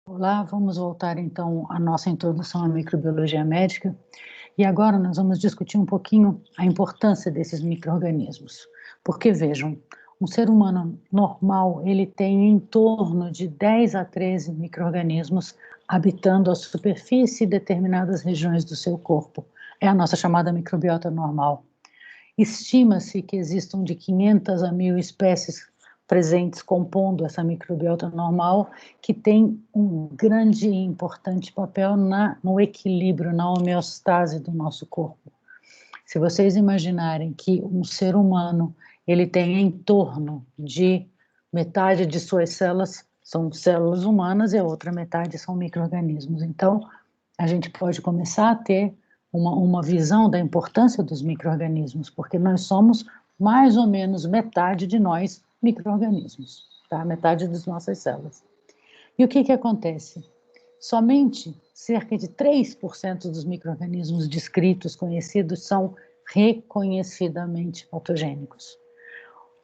Olá, vamos voltar então à nossa introdução à microbiologia médica e agora nós vamos discutir um pouquinho a importância desses micro-organismos. Porque vejam, um ser humano normal, ele tem em torno de 10 a 13 micro-organismos habitando a superfície de determinadas regiões do seu corpo. É a nossa chamada microbiota normal. Estima-se que existam de 500 a 1.000 espécies presentes compondo essa microbiota normal, que tem um grande e importante papel no equilíbrio, na homeostase do nosso corpo. Se vocês imaginarem que um ser humano ele tem em torno de metade de suas células são células humanas e a outra metade são micro-organismos. Então, a gente pode começar a ter uma visão da importância dos micro-organismos, porque nós somos mais ou menos metade de nós micro-organismos, tá? Metade das nossas células. E o que acontece? Somente cerca de 3% dos micro-organismos descritos, conhecidos, são reconhecidamente patogênicos.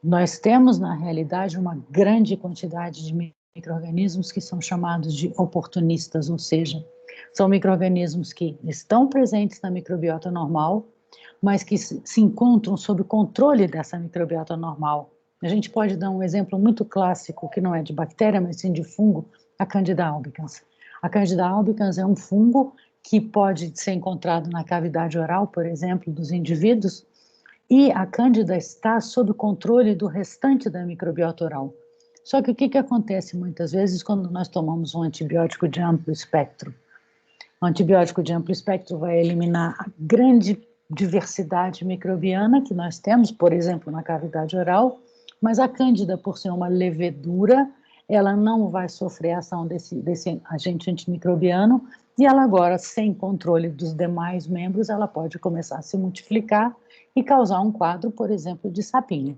Nós temos, na realidade, uma grande quantidade de micro-organismos que são chamados de oportunistas, ou seja, são micro-organismos que estão presentes na microbiota normal, mas que se encontram sob o controle dessa microbiota normal. A gente pode dar um exemplo muito clássico, que não é de bactéria, mas sim de fungo, a Candida albicans. A Candida albicans é um fungo que pode ser encontrado na cavidade oral, por exemplo, dos indivíduos, e a Cândida está sob o controle do restante da microbiota oral. Só que o que acontece muitas vezes quando nós tomamos um antibiótico de amplo espectro? O antibiótico de amplo espectro vai eliminar a grande diversidade microbiana que nós temos, por exemplo, na cavidade oral, mas a Cândida, por ser uma levedura, ela não vai sofrer a ação desse agente antimicrobiano e ela agora, sem controle dos demais membros, ela pode começar a se multiplicar e causar um quadro, por exemplo, de sapinho.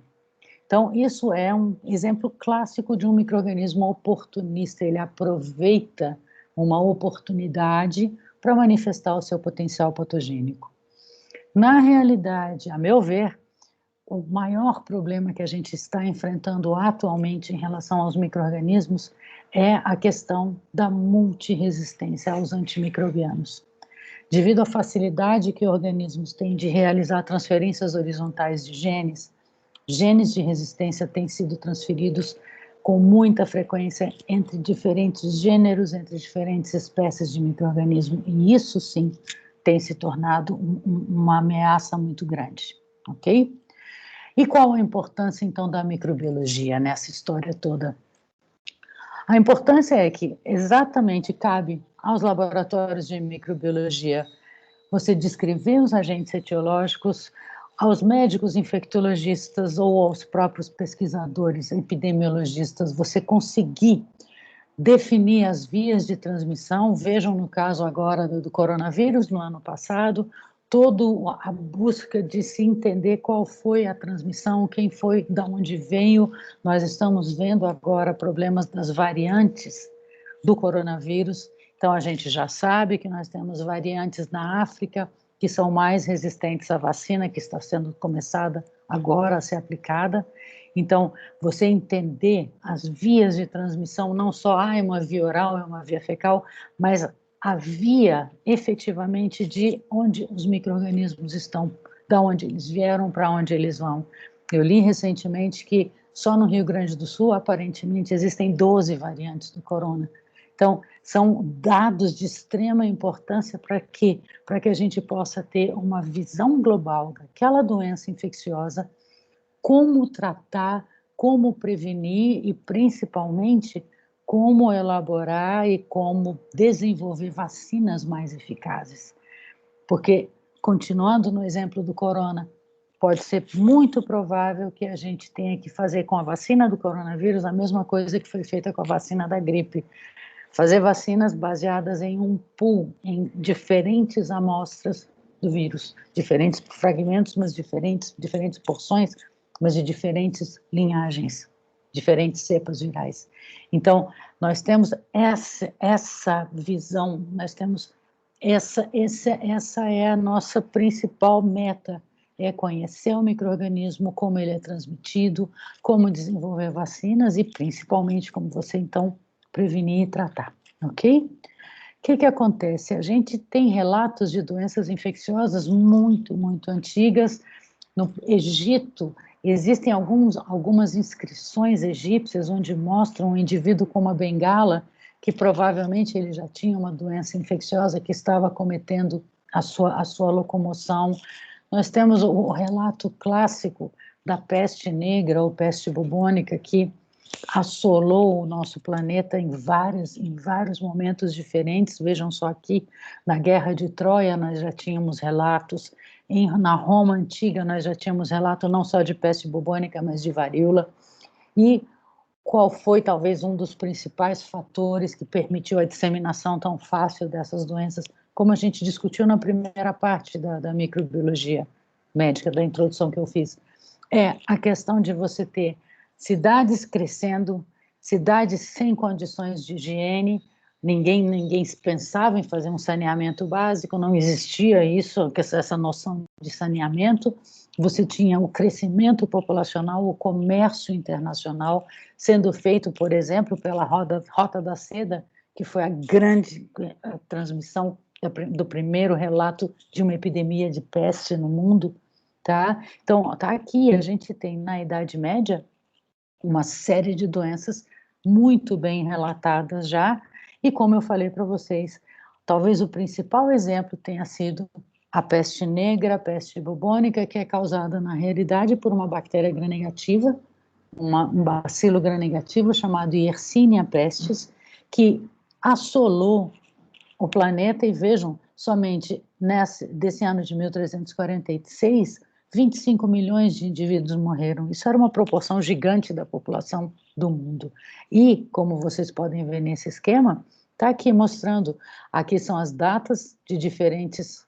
Então, isso é um exemplo clássico de um micro-organismo oportunista, ele aproveita uma oportunidade para manifestar o seu potencial patogênico. Na realidade, a meu ver, o maior problema que a gente está enfrentando atualmente em relação aos micro-organismos é a questão da multiresistência aos antimicrobianos. Devido à facilidade que organismos têm de realizar transferências horizontais de genes, genes de resistência têm sido transferidos com muita frequência entre diferentes gêneros, entre diferentes espécies de micro-organismo, e isso sim tem se tornado uma ameaça muito grande, ok? E qual a importância então da microbiologia nessa história toda? A importância é que exatamente cabe aos laboratórios de microbiologia você descrever os agentes etiológicos, aos médicos infectologistas ou aos próprios pesquisadores epidemiologistas, você conseguir definir as vias de transmissão. Vejam no caso agora do coronavírus, no ano passado, toda a busca de se entender qual foi a transmissão, quem foi, de onde veio. Nós estamos vendo agora problemas das variantes do coronavírus. Então, a gente já sabe que nós temos variantes na África que são mais resistentes à vacina, que está sendo começada agora a ser aplicada. Então, você entender as vias de transmissão, não só é uma via oral, é uma via fecal, mas a via efetivamente de onde os micro-organismos estão, de onde eles vieram, para onde eles vão. Eu li recentemente que só no Rio Grande do Sul, aparentemente, existem 12 variantes do corona. Então, são dados de extrema importância para quê? Para que a gente possa ter uma visão global daquela doença infecciosa, como tratar, como prevenir e, principalmente, como elaborar e como desenvolver vacinas mais eficazes. Porque, continuando no exemplo do corona, pode ser muito provável que a gente tenha que fazer com a vacina do coronavírus a mesma coisa que foi feita com a vacina da gripe. Fazer vacinas baseadas em um pool, em diferentes amostras do vírus, diferentes fragmentos, mas diferentes porções, mas de diferentes linhagens, diferentes cepas virais. Então, nós temos essa visão, nós temos essa é a nossa principal meta, é conhecer o micro-organismo, como ele é transmitido, como desenvolver vacinas e, principalmente, como você, então, prevenir e tratar, ok? O que acontece? A gente tem relatos de doenças infecciosas muito, muito antigas. No Egito, existem algumas inscrições egípcias onde mostram um indivíduo com uma bengala, que provavelmente ele já tinha uma doença infecciosa que estava cometendo a sua locomoção. Nós temos o relato clássico da peste negra ou peste bubônica, que assolou o nosso planeta em vários momentos diferentes. Vejam só aqui, na Guerra de Troia nós já tínhamos relatos, na Roma Antiga nós já tínhamos relato não só de peste bubônica, mas de varíola. E qual foi talvez um dos principais fatores que permitiu a disseminação tão fácil dessas doenças, como a gente discutiu na primeira parte da microbiologia médica, da introdução que eu fiz, é a questão de você ter cidades crescendo, cidades sem condições de higiene, ninguém pensava em fazer um saneamento básico, não existia isso, essa noção de saneamento. Você tinha o crescimento populacional, o comércio internacional sendo feito, por exemplo, pela Rota da Seda, que foi a grande transmissão do primeiro relato de uma epidemia de peste no mundo, tá? Então, tá aqui, a gente tem na Idade Média uma série de doenças muito bem relatadas já, e como eu falei para vocês, talvez o principal exemplo tenha sido a peste negra, a peste bubônica, que é causada na realidade por uma bactéria gram-negativa, um bacilo gram-negativo chamado Yersinia pestis, que assolou o planeta. E vejam, somente desse ano de 1346, 25 milhões de indivíduos morreram. Isso era uma proporção gigante da população do mundo. E, como vocês podem ver nesse esquema, está aqui mostrando, aqui são as datas de diferentes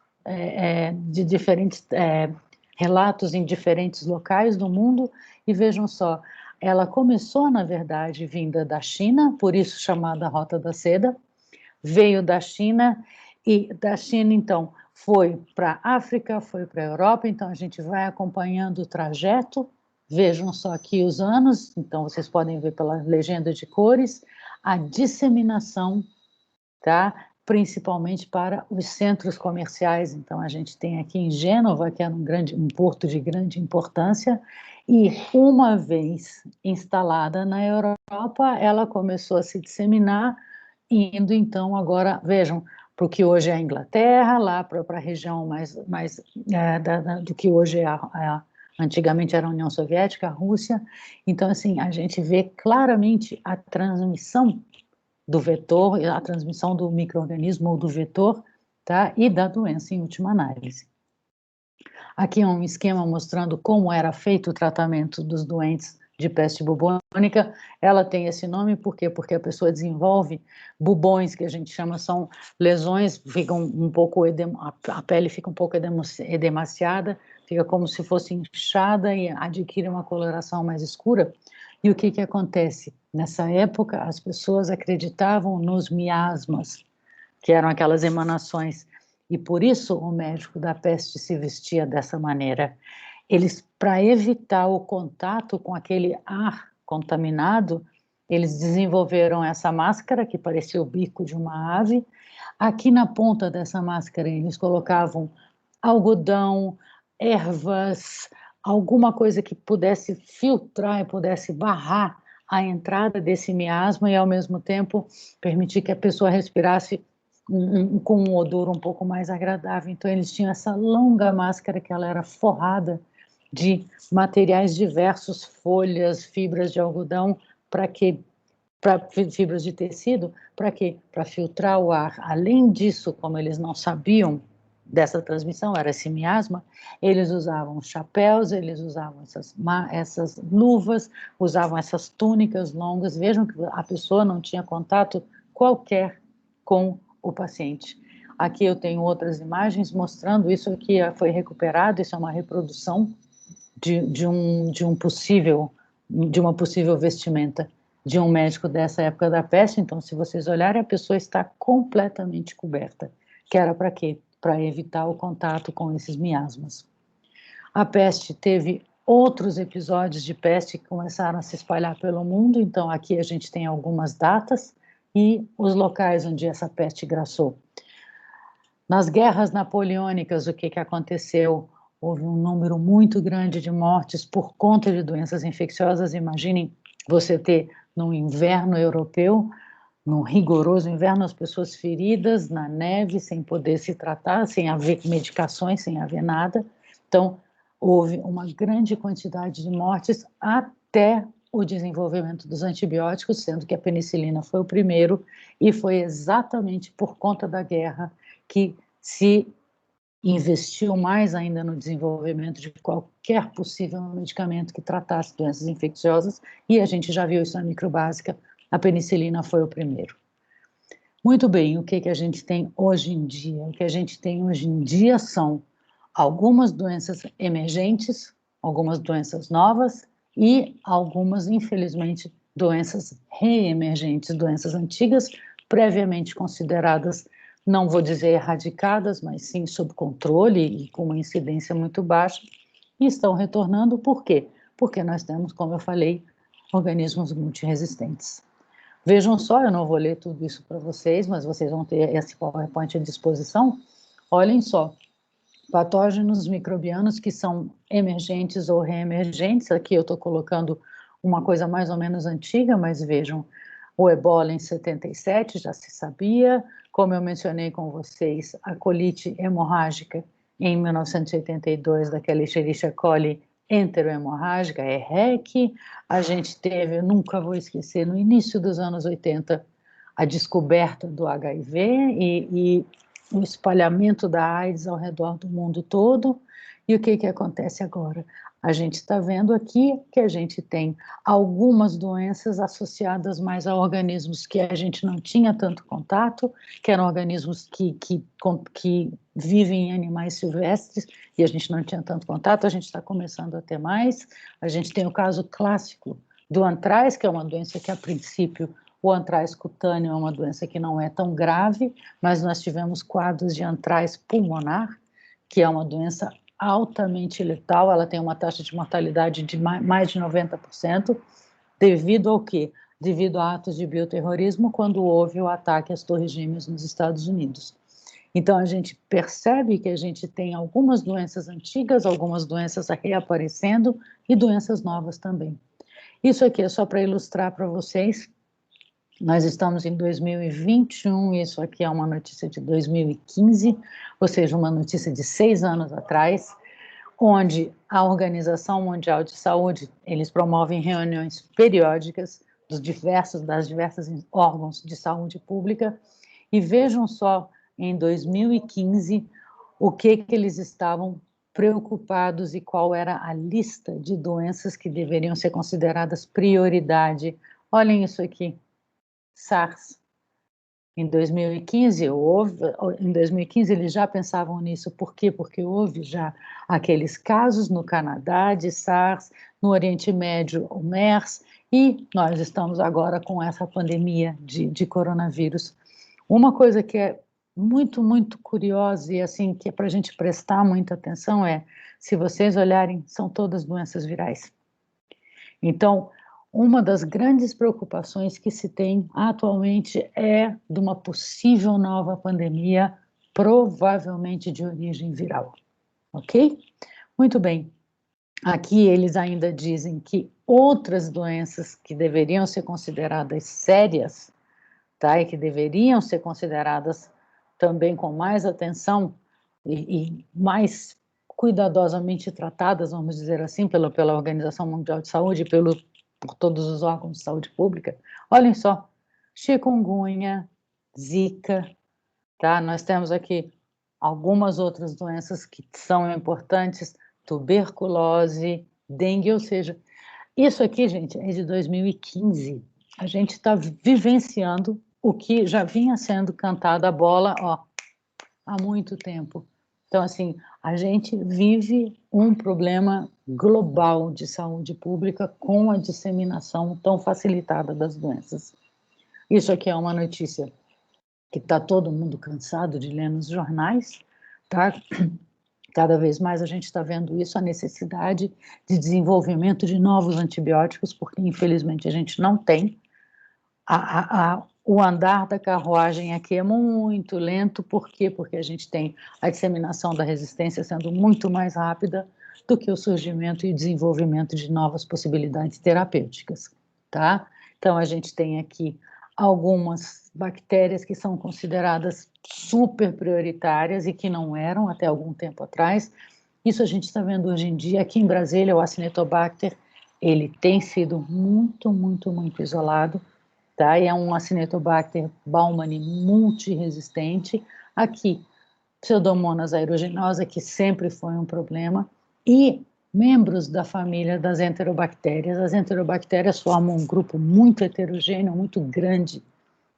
relatos em diferentes locais do mundo, e vejam só, ela começou, na verdade, vinda da China, por isso chamada Rota da Seda, veio da China, e da China, então, foi para a África, foi para a Europa. Então a gente vai acompanhando o trajeto. Vejam só aqui os anos, então vocês podem ver pela legenda de cores, a disseminação, tá? Principalmente para os centros comerciais. Então a gente tem aqui em Gênova, que era um porto de grande importância, e uma vez instalada na Europa, ela começou a se disseminar, indo então agora, vejam, para o que hoje é a Inglaterra, lá para a região mais do que hoje antigamente era a União Soviética, a Rússia. Então, assim, a gente vê claramente a transmissão do vetor, a transmissão do micro-organismo ou do vetor, tá? E da doença em última análise. Aqui é um esquema mostrando como era feito o tratamento dos doentes de peste bubônica. Ela tem esse nome por quê? Porque a pessoa desenvolve bubões, que a gente chama, são lesões, ficam um pouco a pele fica um pouco edemaciada, fica como se fosse inchada e adquire uma coloração mais escura. E o que acontece? Nessa época, as pessoas acreditavam nos miasmas, que eram aquelas emanações, e por isso o médico da peste se vestia dessa maneira. Eles, para evitar o contato com aquele ar contaminado, eles desenvolveram essa máscara que parecia o bico de uma ave. Aqui na ponta dessa máscara eles colocavam algodão, ervas, alguma coisa que pudesse filtrar e pudesse barrar a entrada desse miasma e, ao mesmo tempo, permitir que a pessoa respirasse com um odor um pouco mais agradável. Então, eles tinham essa longa máscara que ela era forrada de materiais diversos, folhas, fibras de algodão, fibras de tecido, para quê? Para filtrar o ar. Além disso, como eles não sabiam dessa transmissão, era esse miasma, eles usavam chapéus, eles usavam essas luvas, usavam essas túnicas longas. Vejam que a pessoa não tinha contato qualquer com o paciente. Aqui eu tenho outras imagens mostrando isso. Aqui foi recuperado, isso é uma reprodução de uma possível vestimenta de um médico dessa época da peste. Então, se vocês olharem, a pessoa está completamente coberta, que era para quê? Para evitar o contato com esses miasmas. A peste teve outros episódios de peste que começaram a se espalhar pelo mundo. Então, aqui a gente tem algumas datas e os locais onde essa peste graçou. Nas guerras napoleônicas, o que aconteceu? Houve um número muito grande de mortes por conta de doenças infecciosas. Imaginem você ter, no inverno europeu, num rigoroso inverno, as pessoas feridas na neve, sem poder se tratar, sem haver medicações, sem haver nada. Então, houve uma grande quantidade de mortes até o desenvolvimento dos antibióticos, sendo que a penicilina foi o primeiro, e foi exatamente por conta da guerra que se investiu mais ainda no desenvolvimento de qualquer possível medicamento que tratasse doenças infecciosas, e a gente já viu isso na microbásica, a penicilina foi o primeiro. Muito bem, o que a gente tem hoje em dia? O que a gente tem hoje em dia são algumas doenças emergentes, algumas doenças novas e algumas, infelizmente, doenças reemergentes, doenças antigas, previamente consideradas, não vou dizer erradicadas, mas sim sob controle e com uma incidência muito baixa, e estão retornando. Por quê? Porque nós temos, como eu falei, organismos multiresistentes. Vejam só, eu não vou ler tudo isso para vocês, mas vocês vão ter esse PowerPoint à disposição. Olhem só, patógenos microbianos que são emergentes ou reemergentes. Aqui eu estou colocando uma coisa mais ou menos antiga, mas vejam, o ebola em 77 já se sabia, como eu mencionei com vocês, a colite hemorrágica em 1982, daquela Escherichia coli enterohemorrágica, EHEC. A gente teve, nunca vou esquecer, no início dos anos 80, a descoberta do HIV e o espalhamento da AIDS ao redor do mundo todo. E o que acontece agora? A gente está vendo aqui que a gente tem algumas doenças associadas mais a organismos que a gente não tinha tanto contato, que eram organismos que vivem em animais silvestres, e a gente não tinha tanto contato, a gente está começando a ter mais. A gente tem o caso clássico do antraz, que é uma doença que, a princípio, o antraz cutâneo é uma doença que não é tão grave, mas nós tivemos quadros de antraz pulmonar, que é uma doença altamente letal. Ela tem uma taxa de mortalidade de mais de 90%, devido ao quê? Devido a atos de bioterrorismo, quando houve o ataque às Torres Gêmeas nos Estados Unidos. Então, a gente percebe que a gente tem algumas doenças antigas, algumas doenças reaparecendo e doenças novas também. Isso aqui é só para ilustrar para vocês. Nós estamos em 2021, isso aqui é uma notícia de 2015, ou seja, uma notícia de 6 anos atrás, onde a Organização Mundial de Saúde, eles promovem reuniões periódicas das diversas órgãos de saúde pública, e vejam só, em 2015, o que eles estavam preocupados e qual era a lista de doenças que deveriam ser consideradas prioridade. Olhem isso aqui. SARS. Em 2015, eles já pensavam nisso. Por quê? Porque houve já aqueles casos no Canadá de SARS, no Oriente Médio o MERS, e nós estamos agora com essa pandemia de coronavírus. Uma coisa que é muito, muito curiosa e assim que é para a gente prestar muita atenção é, se vocês olharem, são todas doenças virais. Então, uma das grandes preocupações que se tem atualmente é de uma possível nova pandemia, provavelmente de origem viral, ok? Muito bem. Aqui eles ainda dizem que outras doenças que deveriam ser consideradas sérias, tá, e que deveriam ser consideradas também com mais atenção e mais cuidadosamente tratadas, vamos dizer assim, pela Organização Mundial de Saúde, por todos os órgãos de saúde pública. Olhem só, chikungunya, zika, tá? Nós temos aqui algumas outras doenças que são importantes, tuberculose, dengue, ou seja, isso aqui, gente, é de 2015. A gente está vivenciando o que já vinha sendo cantado a bola, ó, há muito tempo. Então, assim, a gente vive um problema global de saúde pública com a disseminação tão facilitada das doenças. Isso aqui é uma notícia que está todo mundo cansado de ler nos jornais, tá? Cada vez mais a gente está vendo isso, a necessidade de desenvolvimento de novos antibióticos, porque infelizmente a gente não tem. o andar da carruagem aqui é muito lento, por quê? Porque a gente tem a disseminação da resistência sendo muito mais rápida do que o surgimento e desenvolvimento de novas possibilidades terapêuticas, tá? Então, a gente tem aqui algumas bactérias que são consideradas super prioritárias e que não eram até algum tempo atrás. Isso a gente está vendo hoje em dia. Aqui em Brasília, o Acinetobacter, ele tem sido muito, muito, muito isolado, tá? E é um Acinetobacter baumannii multiresistente. Aqui, Pseudomonas aeruginosa, que sempre foi um problema, e membros da família das enterobactérias. As enterobactérias formam um grupo muito heterogêneo, muito grande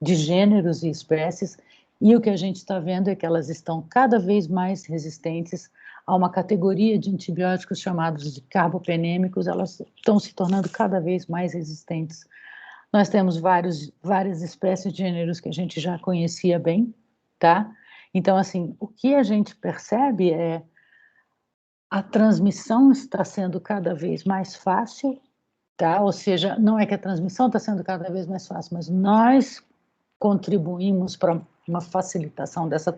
de gêneros e espécies, e o que a gente está vendo é que elas estão cada vez mais resistentes a uma categoria de antibióticos chamados de carbapenêmicos, elas estão se tornando cada vez mais resistentes. Nós temos várias espécies de gêneros que a gente já conhecia bem, tá? Então, assim, o que a gente percebe é a transmissão está sendo cada vez mais fácil, tá? Ou seja, não é que a transmissão está sendo cada vez mais fácil, mas nós contribuímos para uma facilitação dessa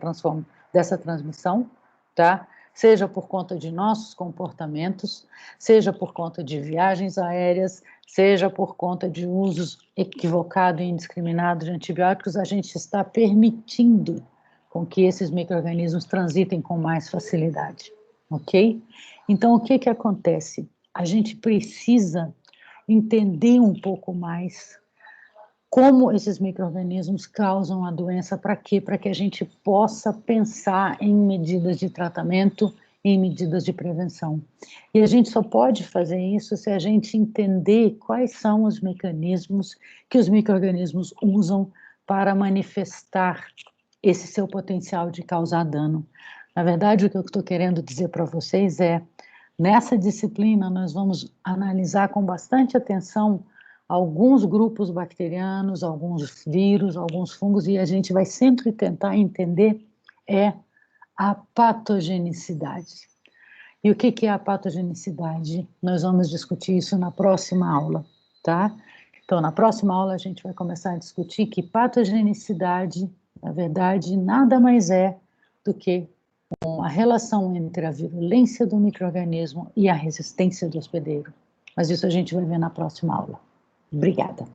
transmissão, tá? Seja por conta de nossos comportamentos, seja por conta de viagens aéreas, seja por conta de usos equivocado e indiscriminado de antibióticos, a gente está permitindo com que esses micro-organismos transitem com mais facilidade, ok? Então, o que que acontece? A gente precisa entender um pouco mais como esses micro-organismos causam a doença, para quê? Para que a gente possa pensar em medidas de tratamento, em medidas de prevenção. E a gente só pode fazer isso se a gente entender quais são os mecanismos que os micro-organismos usam para manifestar esse seu potencial de causar dano. Na verdade, o que eu estou querendo dizer para vocês é, nessa disciplina nós vamos analisar com bastante atenção alguns grupos bacterianos, alguns vírus, alguns fungos, e a gente vai sempre tentar entender a patogenicidade. E o que é a patogenicidade? Nós vamos discutir isso na próxima aula, tá? Então, na próxima aula a gente vai começar a discutir que patogenicidade, na verdade, nada mais é do que uma relação entre a virulência do micro-organismo e a resistência do hospedeiro. Mas isso a gente vai ver na próxima aula. Obrigada.